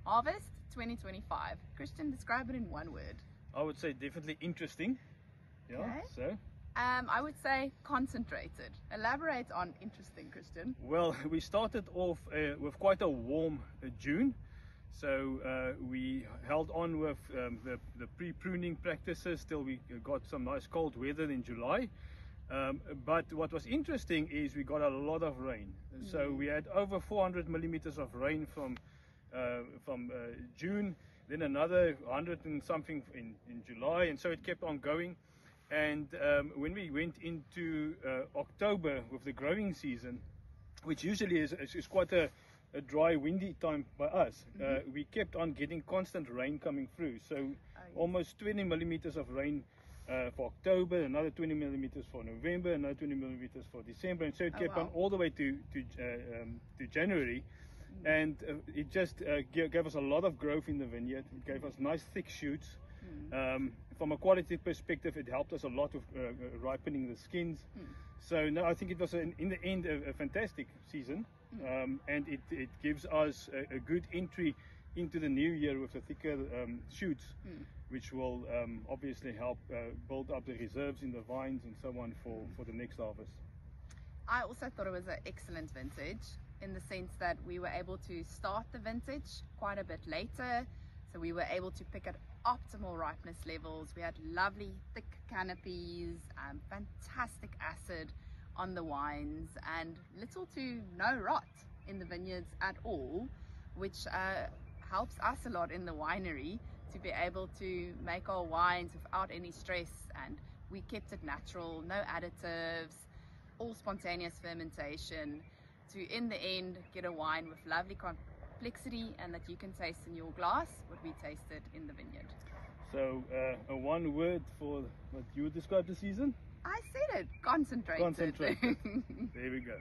Harvest 2025. Christian, describe it in one word. I would say definitely interesting. Yeah. Okay. So. I would say concentrated. Elaborate on interesting, Christian. Well, we started off with quite a warm June. So we held on with the pre-pruning practices till we got some nice cold weather in July. But what was interesting is we got a lot of rain. So we had over 400 millimeters of rain from June, then another 100 and something in July, and so it kept on going. And when we went into October with the growing season, which usually is quite a dry, windy time by us, we kept on getting constant rain coming through. So almost 20 millimeters of rain for October, another 20 millimeters for November, another 20 millimeters for December, and so it kept on all the way to January. And it just gave us a lot of growth in the vineyard. It gave us nice thick shoots. From a quality perspective, it helped us a lot with ripening the skins. So no, I think it was in the end a fantastic season, and it gives us a good entry into the new year with the thicker shoots, which will obviously help build up the reserves in the vines and so on for the next harvest. I also thought it was an excellent vintage in the sense that we were able to start the vintage quite a bit later, so we were able to pick at optimal ripeness levels. We had lovely thick canopies, fantastic acid on the wines, and little to no rot in the vineyards at all, which helps us a lot in the winery to be able to make our wines without any stress. And we kept it natural, no additives, all spontaneous fermentation, to in the end get a wine with lovely complexity and that you can taste in your glass what we tasted in the vineyard. So a one word for what you would describe the season? I said it, concentrated. Concentrated. There we go.